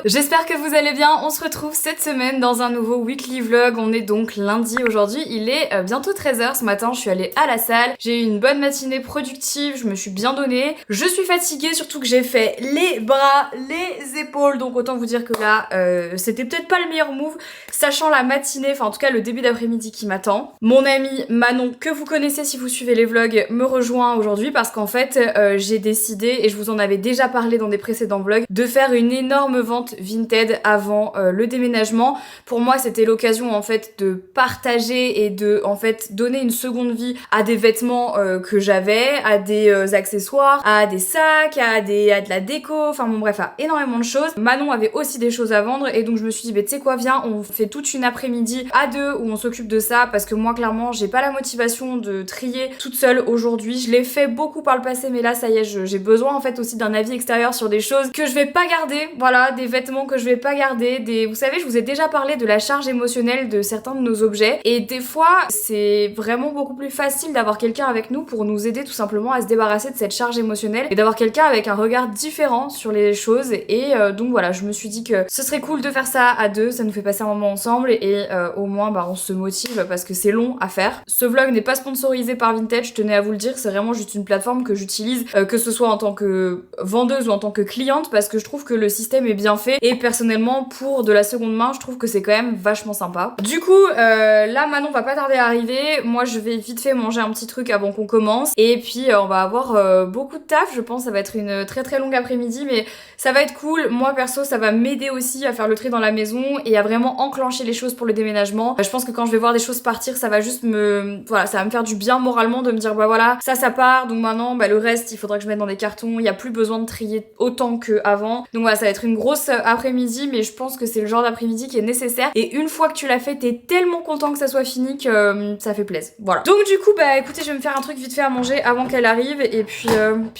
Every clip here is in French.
J'espère que vous allez bien, on se retrouve cette semaine dans un nouveau weekly vlog. On est donc lundi aujourd'hui, il est bientôt 13h ce matin, je suis allée à la salle. J'ai eu une bonne matinée productive, je me suis bien donnée. Je suis fatiguée, surtout que j'ai fait les bras, les épaules, donc autant vous dire que là, c'était peut-être pas le meilleur move, sachant la matinée, enfin en tout cas le début d'après-midi qui m'attend. Mon amie Manon, que vous connaissez si vous suivez les vlogs, me rejoint aujourd'hui parce qu'en fait, j'ai décidé, et je vous en avais déjà parlé dans des précédents vlogs, de faire une énorme vente Vinted avant le déménagement. Pour moi, c'était l'occasion en fait de partager et de en fait donner une seconde vie à des vêtements que j'avais, à des accessoires, à des sacs, à de la déco, enfin bon bref, à énormément de choses. Manon avait aussi des choses à vendre et donc je me suis dit, bah, tu sais quoi, viens, on fait toute une après-midi à deux où on s'occupe de ça parce que moi clairement, j'ai pas la motivation de trier toute seule aujourd'hui. Je l'ai fait beaucoup par le passé, mais là ça y est, j'ai besoin en fait aussi d'un avis extérieur sur des choses que je vais pas garder, voilà, des vêtements que je vais pas garder, vous savez, je vous ai déjà parlé de la charge émotionnelle de certains de nos objets et des fois c'est vraiment beaucoup plus facile d'avoir quelqu'un avec nous pour nous aider tout simplement à se débarrasser de cette charge émotionnelle et d'avoir quelqu'un avec un regard différent sur les choses et donc voilà, je me suis dit que ce serait cool de faire ça à deux, ça nous fait passer un moment ensemble et au moins bah, on se motive parce que c'est long à faire. Ce vlog n'est pas sponsorisé par Vinted, je tenais à vous le dire, c'est vraiment juste une plateforme que j'utilise que ce soit en tant que vendeuse ou en tant que cliente parce que je trouve que le système est bien fait et personnellement pour de la seconde main je trouve que c'est quand même vachement sympa. Du coup là Manon va pas tarder à arriver, moi je vais vite fait manger un petit truc avant qu'on commence et puis on va avoir beaucoup de taf, je pense ça va être une très très longue après-midi mais ça va être cool. Moi perso ça va m'aider aussi à faire le tri dans la maison et à vraiment enclencher les choses pour le déménagement. Je pense que quand je vais voir des choses partir ça va juste voilà, ça va me faire du bien moralement de me dire bah voilà, ça part donc maintenant bah le reste il faudra que je mette dans des cartons, il y a plus besoin de trier autant qu'avant. Donc voilà, ça va être une grosse après-midi mais je pense que c'est le genre d'après-midi qui est nécessaire et une fois que tu l'as fait t'es tellement content que ça soit fini que ça fait plaisir. Voilà. Donc du coup bah écoutez je vais me faire un truc vite fait à manger avant qu'elle arrive et puis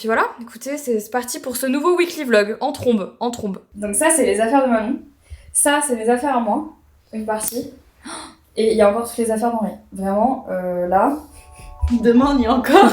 voilà, écoutez c'est parti pour ce nouveau weekly vlog en trombe. Donc ça c'est les affaires de Manon, ça c'est mes affaires à moi, une partie et il y a encore toutes les affaires dans les vraiment là demain on y est encore.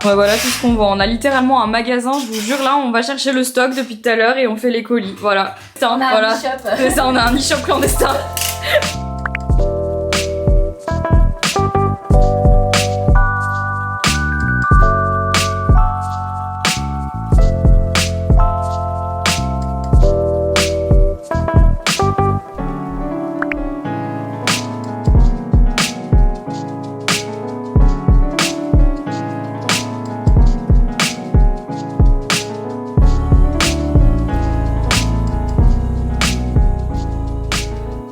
Ouais, voilà tout ce qu'on vend. On a littéralement un magasin, je vous jure, là on va chercher le stock depuis tout à l'heure et on fait les colis. Voilà. Putain, on a voilà. un e-shop. C'est ça, on a un e-shop clandestin.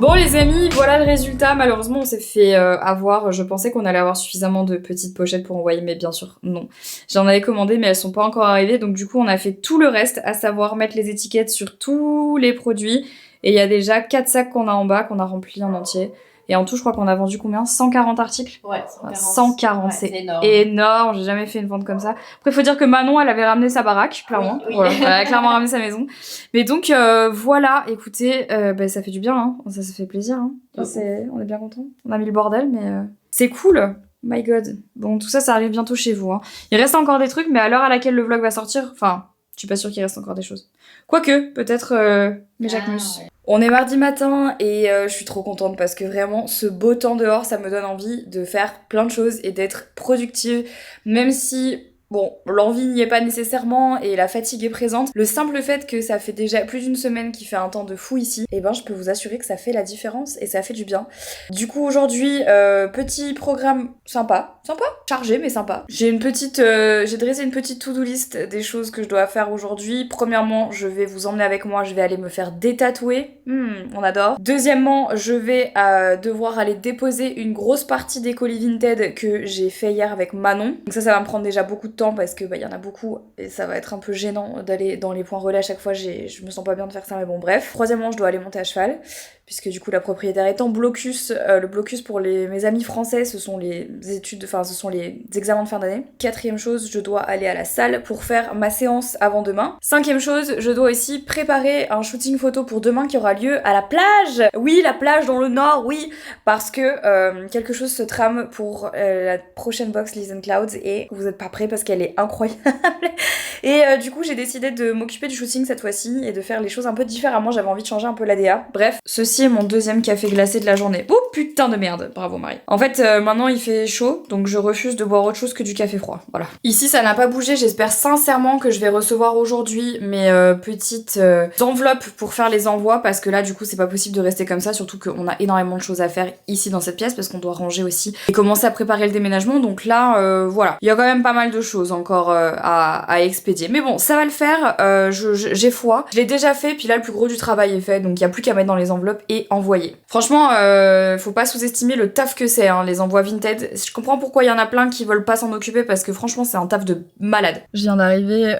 Bon les amis, voilà le résultat. Malheureusement on s'est fait avoir, je pensais qu'on allait avoir suffisamment de petites pochettes pour envoyer, mais bien sûr non. J'en avais commandé mais elles sont pas encore arrivées, donc du coup on a fait tout le reste, à savoir mettre les étiquettes sur tous les produits. Et il y a déjà 4 sacs qu'on a en bas, qu'on a remplis en entier. Et en tout je crois qu'on a vendu combien? 140 articles? Ouais, 140, ouais, c'est énorme. énorme, j'ai jamais fait une vente comme ça. Après faut dire que Manon elle avait ramené sa baraque, clairement. Oui. Voilà, elle a clairement ramené sa maison. Mais donc voilà, écoutez, bah, ça fait du bien, hein. Ça fait plaisir. Hein. On est bien contents. On a mis le bordel, mais c'est cool. My god. Bon, tout ça, ça arrive bientôt chez vous. Hein. Il reste encore des trucs, mais à l'heure à laquelle le vlog va sortir, enfin, je suis pas sûre qu'il reste encore des choses. Quoique, peut-être mes Jacquemus. Ouais. On est mardi matin et je suis trop contente parce que vraiment, ce beau temps dehors, ça me donne envie de faire plein de choses et d'être productive. Même si bon, l'envie n'y est pas nécessairement et la fatigue est présente. Le simple fait que ça fait déjà plus d'une semaine qu'il fait un temps de fou ici, et ben je peux vous assurer que ça fait la différence et ça fait du bien. Du coup aujourd'hui, petit programme sympa, chargé mais sympa. J'ai dressé une petite to-do list des choses que je dois faire aujourd'hui. Premièrement, je vais vous emmener avec moi, je vais aller me faire détatouer. On adore. Deuxièmement, je vais devoir aller déposer une grosse partie des colis Vinted que j'ai fait hier avec Manon. Donc ça va me prendre déjà beaucoup de temps parce que y en a beaucoup et ça va être un peu gênant d'aller dans les points relais à chaque fois. Je me sens pas bien de faire ça, mais bon bref. Troisièmement, je dois aller monter à cheval puisque du coup la propriétaire est en blocus. Le blocus pour mes amis français, ce sont les examens de fin d'année. Quatrième chose, je dois aller à la salle pour faire ma séance avant demain. Cinquième chose, je dois aussi préparer un shooting photo pour demain qui aura lieu à la plage. Oui, la plage dans le nord, oui, parce que quelque chose se trame pour la prochaine box Leaves and Clouds et vous êtes pas prêts parce qu'elle est incroyable. Et du coup, j'ai décidé de m'occuper du shooting cette fois-ci et de faire les choses un peu différemment. J'avais envie de changer un peu l'ADA. Bref, ceci est mon deuxième café glacé de la journée. Oh putain de merde, bravo Marie. En fait, maintenant il fait chaud, donc je refuse de boire autre chose que du café froid. Voilà. Ici, ça n'a pas bougé. J'espère sincèrement que je vais recevoir aujourd'hui mes petites enveloppes pour faire les envois parce que là, du coup, c'est pas possible de rester comme ça. Surtout qu'on a énormément de choses à faire ici dans cette pièce parce qu'on doit ranger aussi et commencer à préparer le déménagement. Donc là, voilà, il y a quand même pas mal de choses encore à expédier. Mais bon, ça va le faire, j'ai foi. Je l'ai déjà fait, puis là le plus gros du travail est fait, donc il n'y a plus qu'à mettre dans les enveloppes et envoyer. Franchement, faut pas sous-estimer le taf que c'est, hein, les envois Vinted. Je comprends pourquoi il y en a plein qui veulent pas s'en occuper, parce que franchement c'est un taf de malade. Je viens d'arriver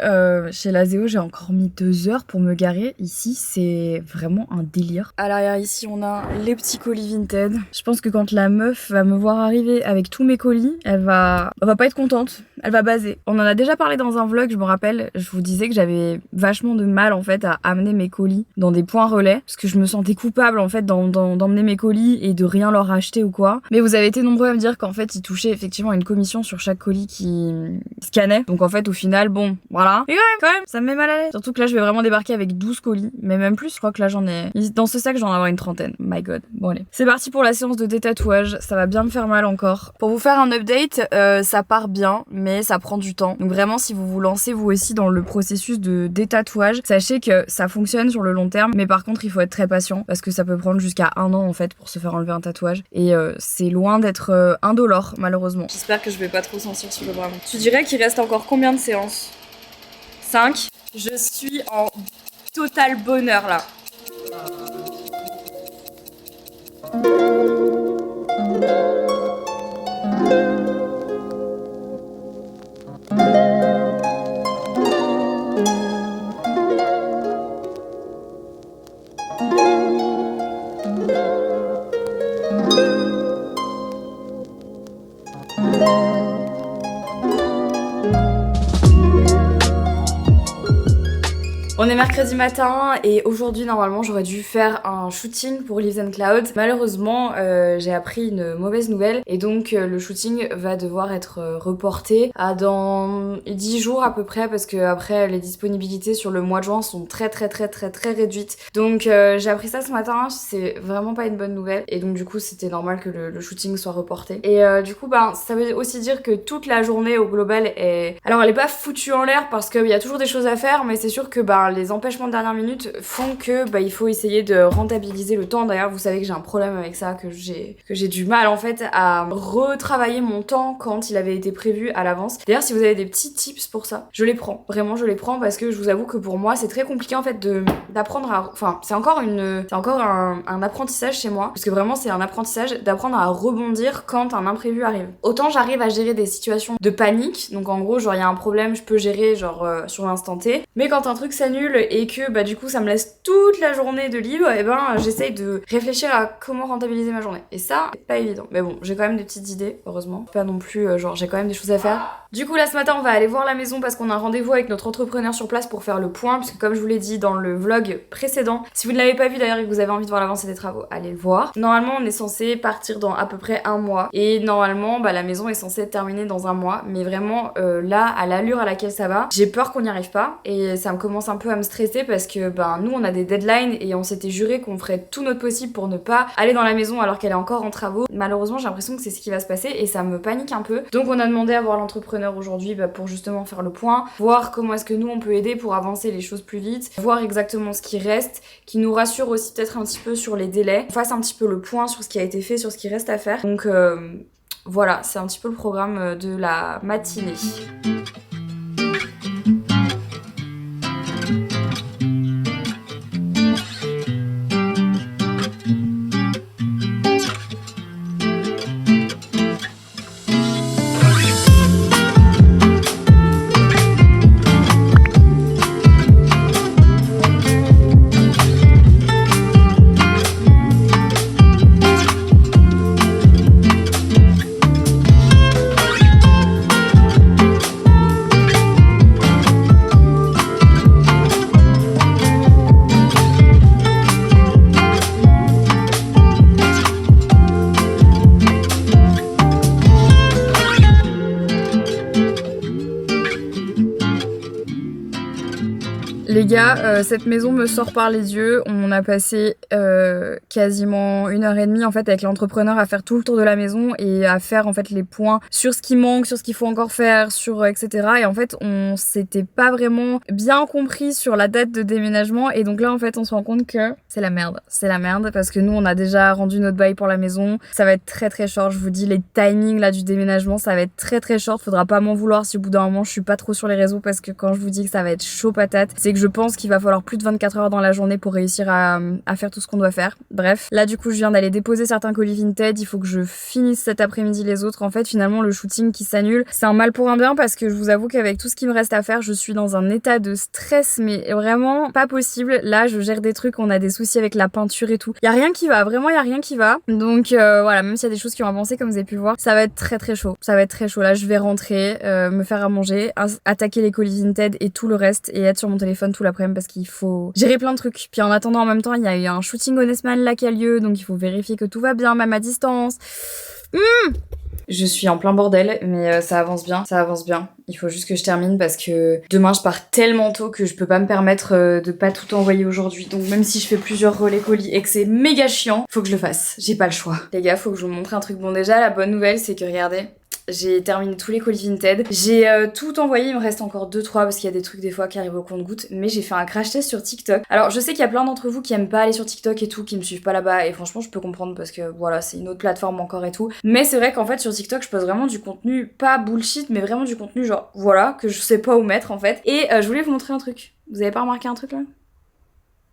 chez Lazéo, j'ai encore mis 2 heures pour me garer. Ici, c'est vraiment un délire. À l'arrière ici, on a les petits colis Vinted. Je pense que quand la meuf va me voir arriver avec tous mes colis, elle va pas être contente. Elle va baser. On en a déjà parlé dans un vlog, je me rappelle, je vous disais que j'avais vachement de mal en fait à amener mes colis dans des points relais parce que je me sentais coupable en fait d'emmener mes colis et de rien leur acheter ou quoi. Mais vous avez été nombreux à me dire qu'en fait ils touchaient effectivement une commission sur chaque colis qui scannait. Donc en fait au final bon voilà. Mais quand même ça me met mal à l'aise. Surtout que là je vais vraiment débarquer avec 12 colis, mais même plus, je crois que là j'en ai dans ce sac j'en ai avoir une trentaine. My god. Bon allez. C'est parti pour la séance de détatouage, ça va bien me faire mal encore. Pour vous faire un update, ça part bien mais ça prend du temps. Donc vraiment si vous vous lancez vous aussi dans le processus de détatouage, sachez que ça fonctionne sur le long terme, mais par contre il faut être très patient parce que ça peut prendre jusqu'à 1 an en fait pour se faire enlever un tatouage et c'est loin d'être indolore malheureusement. J'espère que je vais pas trop sentir sur le bras. Tu dirais qu'il reste encore combien de séances? 5. Je suis en total bonheur là. On est mercredi matin et aujourd'hui normalement j'aurais dû faire un shooting pour Leaves and Clouds. Malheureusement j'ai appris une mauvaise nouvelle et donc le shooting va devoir être reporté à dans 10 jours à peu près parce que après les disponibilités sur le mois de juin sont très réduites. Donc j'ai appris ça ce matin, c'est vraiment pas une bonne nouvelle et donc du coup c'était normal que le shooting soit reporté. Et du coup ça veut aussi dire que toute la journée au global est... Alors elle est pas foutue en l'air parce qu'il y a toujours des choses à faire mais c'est sûr que les empêchements de dernière minute font que il faut essayer de rentabiliser le temps. D'ailleurs vous savez que j'ai un problème avec ça, que j'ai du mal en fait à retravailler mon temps quand il avait été prévu à l'avance. D'ailleurs si vous avez des petits tips pour ça, je les prends, vraiment je les prends parce que je vous avoue que pour moi c'est très compliqué en fait d'apprendre à... Enfin c'est encore un apprentissage chez moi parce que vraiment c'est un apprentissage d'apprendre à rebondir quand un imprévu arrive. Autant j'arrive à gérer des situations de panique, donc en gros genre il y a un problème, je peux gérer genre sur l'instant T, mais quand un truc s'annule et que du coup ça me laisse toute la journée de libre, et j'essaye de réfléchir à comment rentabiliser ma journée. Et ça, c'est pas évident. Mais bon, j'ai quand même des petites idées, heureusement. Pas non plus, j'ai quand même des choses à faire. Du coup là ce matin on va aller voir la maison parce qu'on a un rendez-vous avec notre entrepreneur sur place pour faire le point, puisque comme je vous l'ai dit dans le vlog précédent, si vous ne l'avez pas vu d'ailleurs et que vous avez envie de voir l'avancée des travaux, allez le voir. Normalement on est censé partir dans à peu près 1 mois et normalement la maison est censée être terminée dans 1 mois, mais vraiment là à l'allure à laquelle ça va, j'ai peur qu'on n'y arrive pas et ça me commence un peu à me stresser parce que nous on a des deadlines et on s'était juré qu'on ferait tout notre possible pour ne pas aller dans la maison alors qu'elle est encore en travaux. Malheureusement j'ai l'impression que c'est ce qui va se passer et ça me panique un peu. Donc on a demandé à voir l'entrepreneur aujourd'hui pour justement faire le point, voir comment est-ce que nous on peut aider pour avancer les choses plus vite, voir exactement ce qui reste, qui nous rassure aussi peut-être un petit peu sur les délais, on fasse un petit peu le point sur ce qui a été fait, sur ce qui reste à faire. Donc voilà, c'est un petit peu le programme de la matinée. Les gars, cette maison me sort par les yeux. On a passé quasiment 1h30 en fait avec l'entrepreneur à faire tout le tour de la maison et à faire en fait les points sur ce qui manque, sur ce qu'il faut encore faire, sur etc. Et en fait on s'était pas vraiment bien compris sur la date de déménagement et donc là en fait on se rend compte que c'est la merde. C'est la merde parce que nous on a déjà rendu notre bail pour la maison. Ça va être très très short. Je vous dis les timings là du déménagement, ça va être très très short. Faudra pas m'en vouloir si au bout d'un moment je suis pas trop sur les réseaux parce que quand je vous dis que ça va être chaud patate, c'est que je pense qu'il va falloir plus de 24 heures dans la journée pour réussir à faire tout ce qu'on doit faire. Bref, là du coup je viens d'aller déposer certains colis Vinted, il faut que je finisse cet après-midi les autres. En fait finalement le shooting qui s'annule, c'est un mal pour un bien parce que je vous avoue qu'avec tout ce qui me reste à faire, je suis dans un état de stress mais vraiment pas possible. Là je gère des trucs, on a des soucis avec la peinture et tout. Y a rien qui va, vraiment y a rien qui va. Donc voilà, même s'il y a des choses qui ont avancé comme vous avez pu voir, ça va être très très chaud. Ça va être très chaud. Là je vais rentrer, me faire à manger, attaquer les colis Vinted et tout le reste et être sur mon téléphone tout l'après-midi parce qu'il faut gérer plein de trucs. Puis en attendant en même temps il y a eu un shooting au Nesman là qui a lieu donc il faut vérifier que tout va bien même à distance. Je suis en plein bordel mais ça avance bien, ça avance bien. Il faut juste que je termine parce que demain je pars tellement tôt que je peux pas me permettre de pas tout envoyer aujourd'hui. Donc même si je fais plusieurs relais colis et que c'est méga chiant, faut que je le fasse. J'ai pas le choix. Les gars, faut que je vous montre un truc. Bon déjà la bonne nouvelle c'est que regardez, j'ai terminé tous les colis Vinted. J'ai tout envoyé, il me reste encore 2-3 parce qu'il y a des trucs des fois qui arrivent au compte-gouttes. Mais j'ai fait un crash test sur TikTok. Alors je sais qu'il y a plein d'entre vous qui aiment pas aller sur TikTok et tout, qui me suivent pas là-bas. Et franchement je peux comprendre parce que voilà c'est une autre plateforme encore et tout. Mais c'est vrai qu'en fait sur TikTok je pose vraiment du contenu pas bullshit mais vraiment du contenu genre voilà que je sais pas où mettre en fait. Et je voulais vous montrer un truc. Vous avez pas remarqué un truc là ?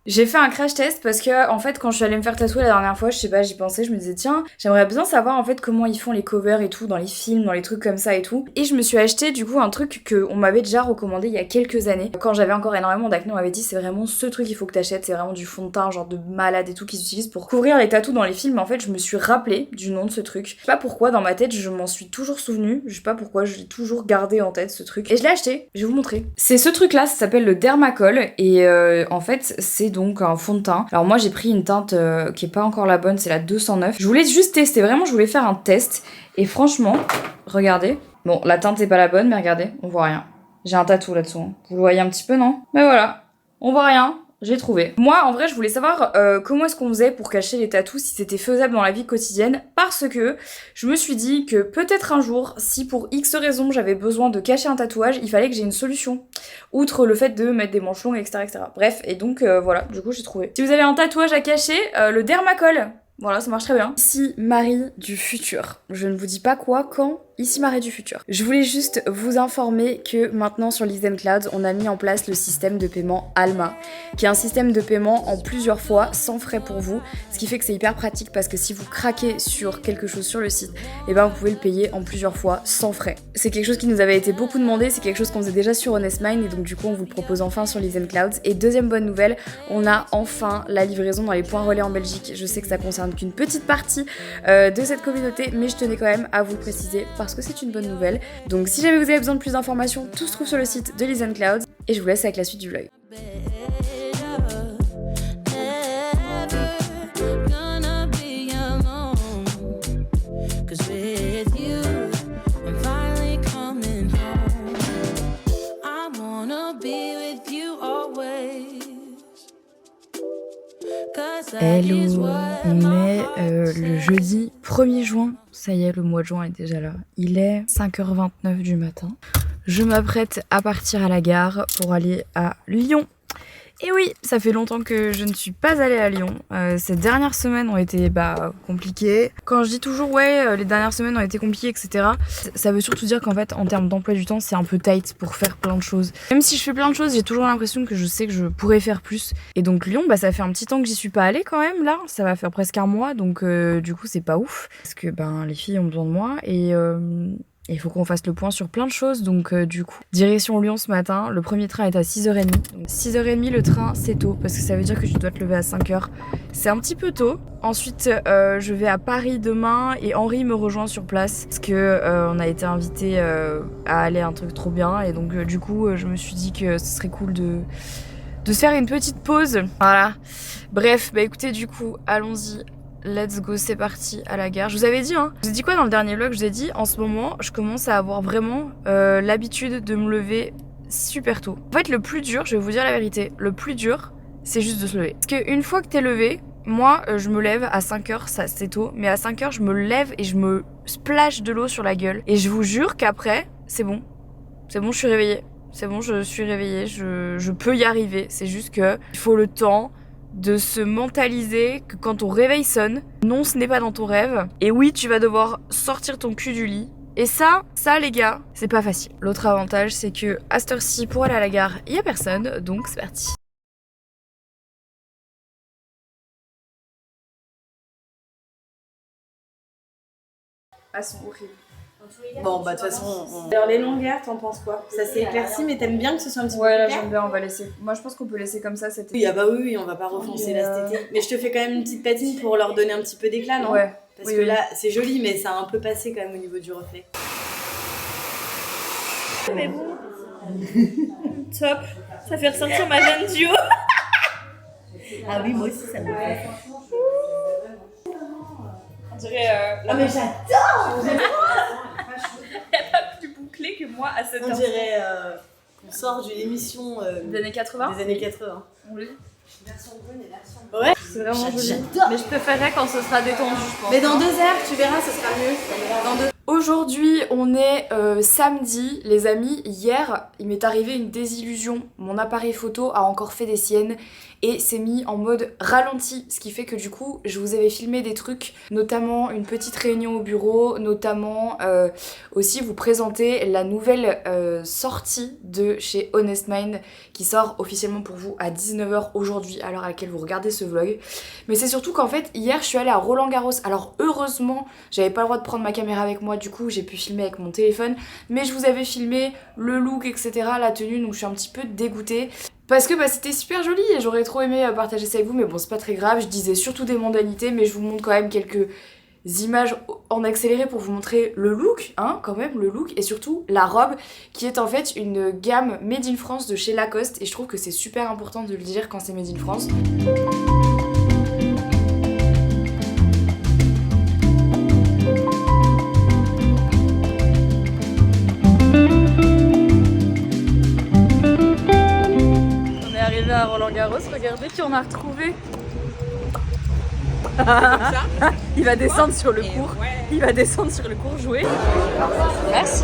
J'ai fait un crash test parce que en fait quand je suis allée me faire tatouer la dernière fois, je sais pas, j'y pensais, je me disais tiens, j'aimerais bien savoir en fait comment ils font les covers et tout dans les films, dans les trucs comme ça et tout. Et je me suis acheté du coup un truc que on m'avait déjà recommandé il y a quelques années. Quand j'avais encore énormément d'acné, on m'avait dit c'est vraiment ce truc qu'il faut que t'achètes, c'est vraiment du fond de teint genre de malade et tout qu'ils utilisent pour couvrir les tatous dans les films. En fait je me suis rappelé du nom de ce truc. Je sais pas pourquoi dans ma tête je m'en suis toujours souvenu, je sais pas pourquoi je l'ai toujours gardé en tête ce truc. Et je l'ai acheté, je vais vous montrer. C'est ce truc là, ça s'appelle le Dermacol et en fait c'est donc un fond de teint. Alors moi j'ai pris une teinte qui est pas encore la bonne, c'est la 209. Je voulais juste tester, vraiment je voulais faire un test et franchement, regardez. Bon la teinte est pas la bonne mais regardez, on voit rien. J'ai un tatou là-dessous. Hein. Vous le voyez un petit peu non? Mais voilà, on voit rien. J'ai trouvé. Moi, en vrai, je voulais savoir comment est-ce qu'on faisait pour cacher les tatous, si c'était faisable dans la vie quotidienne, parce que je me suis dit que peut-être un jour, si pour X raisons j'avais besoin de cacher un tatouage, il fallait que j'ai une solution. Outre le fait de mettre des manches longues, etc. etc. Bref, et donc voilà, du coup j'ai trouvé. Si vous avez un tatouage à cacher, le Dermacol. Voilà, ça marche très bien. Ici, Marie du futur. Je ne vous dis pas quoi, quand. Ici Marie du futur. Je voulais juste vous informer que maintenant sur Listen Clouds, on a mis en place le système de paiement Alma, qui est un système de paiement en plusieurs fois, sans frais pour vous, ce qui fait que c'est hyper pratique parce que si vous craquez sur quelque chose sur le site, et ben vous pouvez le payer en plusieurs fois sans frais. C'est quelque chose qui nous avait été beaucoup demandé, c'est quelque chose qu'on faisait déjà sur Honest Mind et donc du coup on vous le propose enfin sur Listen Clouds. Et deuxième bonne nouvelle, on a enfin la livraison dans les points relais en Belgique. Je sais que ça concerne qu'une petite partie de cette communauté, mais je tenais quand même à vous le préciser parce que c'est une bonne nouvelle. Donc si jamais vous avez besoin de plus d'informations, tout se trouve sur le site de Listen Clouds et je vous laisse avec la suite du vlog. Be with you always. Hello, on est le jeudi 1er juin, ça y est, le mois de juin est déjà là. Il est 5h29 du matin. Je m'apprête à partir à la gare pour aller à Lyon. Et oui, ça fait longtemps que je ne suis pas allée à Lyon. Ces dernières semaines ont été compliquées. Quand je dis toujours les dernières semaines ont été compliquées, etc., ça veut surtout dire qu'en fait, en termes d'emploi du temps, c'est un peu tight pour faire plein de choses. Même si je fais plein de choses, j'ai toujours l'impression que je sais que je pourrais faire plus. Et donc Lyon, ça fait un petit temps que j'y suis pas allée quand même, là. Ça va faire presque un mois, donc du coup, c'est pas ouf. Parce que les filles ont besoin de moi et... il faut qu'on fasse le point sur plein de choses, donc du coup, direction Lyon ce matin, le premier train est à 6h30. Donc 6h30 le train, c'est tôt, parce que ça veut dire que tu dois te lever à 5h. C'est un petit peu tôt. Ensuite, je vais à Paris demain et Henri me rejoint sur place, parce que on a été invité à aller à un truc trop bien, et donc du coup, je me suis dit que ce serait cool de se faire une petite pause. Voilà. Bref, écoutez, du coup, allons-y. Let's go, c'est parti à la gare. Je vous avais dit, je vous ai dit quoi dans le dernier vlog? Je vous ai dit, en ce moment, je commence à avoir vraiment l'habitude de me lever super tôt. En fait, le plus dur, je vais vous dire la vérité, le plus dur, c'est juste de se lever. Parce qu'une fois que t'es levé, moi, je me lève à 5h, ça c'est tôt, mais à 5h, je me lève et je me splash de l'eau sur la gueule. Et je vous jure qu'après, c'est bon. C'est bon, je suis réveillée. C'est bon, je suis réveillée, je peux y arriver. C'est juste que il faut le temps de se mentaliser que quand ton réveil sonne, non, ce n'est pas dans ton rêve. Et oui, tu vas devoir sortir ton cul du lit. Et ça les gars, c'est pas facile. L'autre avantage, c'est que à cette heure-ci, pour aller à la gare, il y a personne, donc c'est parti. Elles sont horribles. Bon, de toute façon, Alors les longueurs, t'en penses quoi? ça s'est éclairci, mais t'aimes bien que ce soit un petit peu Ouais, là plus clair? j'aime bien, on va laisser. Moi je pense qu'on peut laisser comme ça cet été. Oui, oui, on va pas refoncer là cet été. Mais je te fais quand même une petite patine pour leur donner un petit peu d'éclat, non? Ouais. Parce que là, c'est joli, mais ça a un peu passé quand même au niveau du reflet. Mais bon, top, ça fait ressortir ma jeune duo. Ah oui, moi aussi, ça me fait. On dirait Ah, mais j'adore! plus bouclé que moi à cette On heure. dirait qu'on sort d'une émission Des années 80. des années 80. Oui. Ouais, C'est vraiment joli. j'adore! Mais je préférerais quand ce sera détendu, je pense. Mais dans 2 heures, tu verras, ce sera mieux. Dans 2 Aujourd'hui, on est samedi, les amis. Hier, il m'est arrivé une désillusion. Mon appareil photo a encore fait des siennes et s'est mis en mode ralenti. Ce qui fait que du coup, je vous avais filmé des trucs, notamment une petite réunion au bureau, notamment aussi vous présenter la nouvelle sortie de chez Honest Mind qui sort officiellement pour vous à 19h aujourd'hui, à l'heure à laquelle vous regardez ce vlog. Mais c'est surtout qu'en fait, hier, je suis allée à Roland Garros. Alors heureusement, j'avais pas le droit de prendre ma caméra avec moi, du coup j'ai pu filmer avec mon téléphone, mais je vous avais filmé le look, etc., la tenue, donc je suis un petit peu dégoûtée parce que c'était super joli et j'aurais trop aimé partager ça avec vous, mais bon, c'est pas très grave. Je disais surtout des mondanités, mais je vous montre quand même quelques images en accéléré pour vous montrer le look, quand même, le look, et surtout la robe qui est en fait une gamme Made in France de chez Lacoste, et je trouve que c'est super important de le dire quand c'est Made in France. À Roland Garros, regardez qui on a retrouvé. Il va descendre sur le cours. Il va descendre sur le cours jouer. Merci.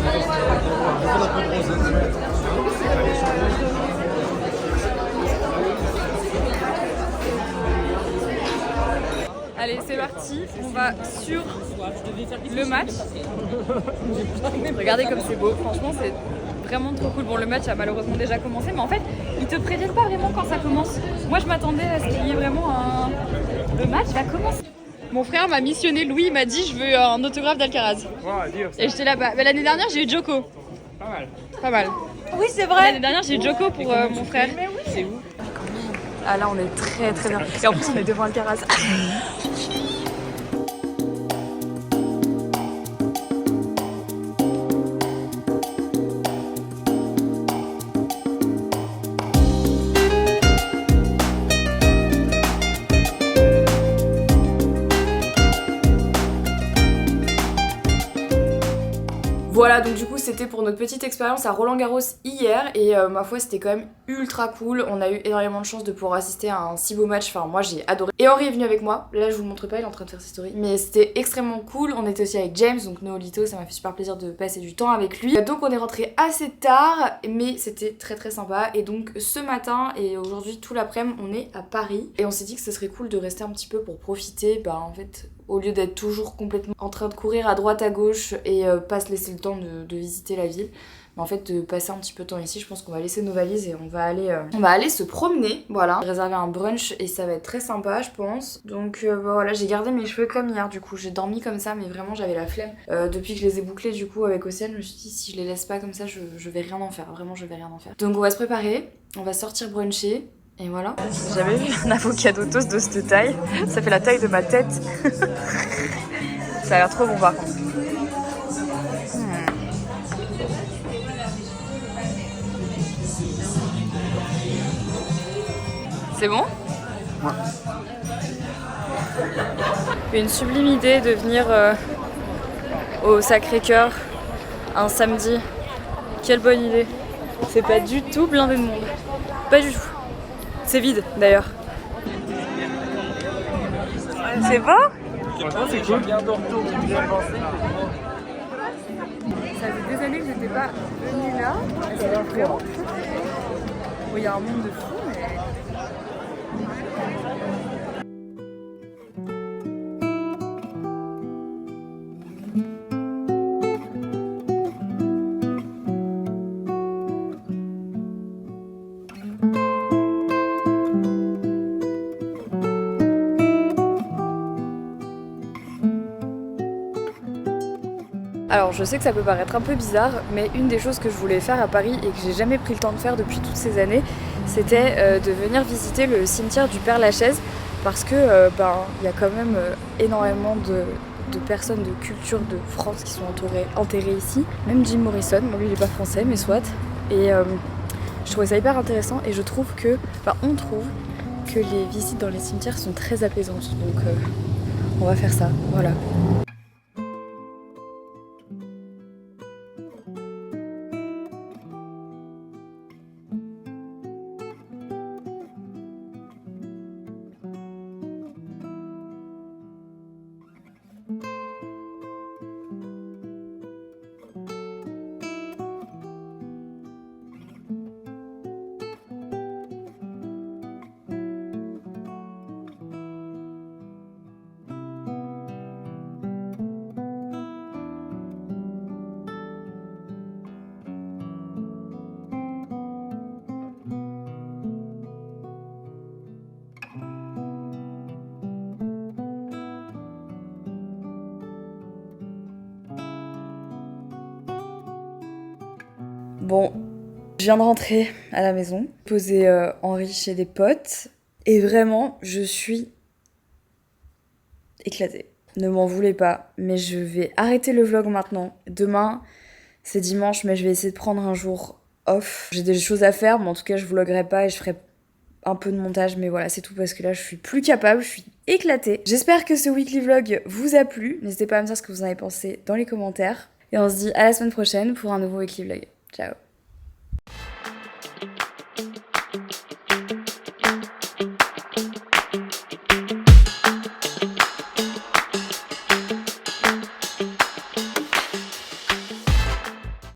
Allez, c'est parti. On va sur le match. Regardez comme c'est beau. Franchement, c'est vraiment trop cool. Bon, le match a malheureusement déjà commencé, mais en fait, ils te préviennent pas vraiment quand ça commence. Moi, je m'attendais à ce qu'il y ait vraiment le match va commencer. Mon frère m'a missionné, Louis, il m'a dit je veux un autographe d'Alcaraz. Et j'étais là-bas. Mais l'année dernière, j'ai eu Djoko. Pas mal. Pas mal. Oui, c'est vrai. L'année dernière, j'ai eu Djoko pour mon frère. Mais oui. C'est où? Ah là, on est très très bien. Et en plus, on est devant Alcaraz. Voilà, donc du coup c'était pour notre petite expérience à Roland-Garros hier et ma foi c'était quand même ultra cool. On a eu énormément de chance de pouvoir assister à un si beau match, enfin moi j'ai adoré. Et Henri est venu avec moi, là je vous le montre pas, il est en train de faire ses stories. Mais c'était extrêmement cool, on était aussi avec James, donc Noolito, ça m'a fait super plaisir de passer du temps avec lui. Donc on est rentré assez tard, mais c'était très très sympa. Et donc ce matin et aujourd'hui tout l'après-midi on est à Paris. Et on s'est dit que ce serait cool de rester un petit peu pour profiter, en fait... Au lieu d'être toujours complètement en train de courir à droite à gauche et pas se laisser le temps de visiter la ville, mais en fait de passer un petit peu de temps ici, je pense qu'on va laisser nos valises et on va aller se promener, voilà. J'ai réservé un brunch et ça va être très sympa je pense. Donc voilà, j'ai gardé mes cheveux comme hier du coup, j'ai dormi comme ça mais vraiment j'avais la flemme. Depuis que je les ai bouclés du coup avec Océane, je me suis dit si je les laisse pas comme ça je vais rien en faire, vraiment je vais rien en faire. Donc on va se préparer, on va sortir bruncher. Et voilà. J'ai jamais vu un avocado toast de cette taille. Ça fait la taille de ma tête. Ça a l'air trop bon par contre. C'est bon? Ouais. Une sublime idée de venir au Sacré-Cœur un samedi. Quelle bonne idée. C'est pas du tout blindé de monde. Pas du tout. C'est vide d'ailleurs. C'est beau? C'est cool. Ça fait des années que j'étais pas venue là. C'est vraiment chouette. Bon, il y a un monde de fou, mais... Alors je sais que ça peut paraître un peu bizarre, mais une des choses que je voulais faire à Paris et que j'ai jamais pris le temps de faire depuis toutes ces années, c'était de venir visiter le cimetière du Père-Lachaise parce que y a quand même énormément de personnes de culture de France qui sont enterrées ici. Même Jim Morrison, bon lui il est pas français mais soit. Et je trouvais ça hyper intéressant et je trouve que, on trouve que les visites dans les cimetières sont très apaisantes. Donc on va faire ça, voilà. Bon, je viens de rentrer à la maison, poser Henri chez des potes, et vraiment, je suis éclatée. Ne m'en voulez pas, mais je vais arrêter le vlog maintenant. Demain, c'est dimanche, mais je vais essayer de prendre un jour off. J'ai des choses à faire, mais en tout cas, je vloguerai pas et je ferai un peu de montage, mais voilà, c'est tout parce que là, je suis plus capable, je suis éclatée. J'espère que ce weekly vlog vous a plu. N'hésitez pas à me dire ce que vous en avez pensé dans les commentaires. Et on se dit à la semaine prochaine pour un nouveau weekly vlog. Ciao.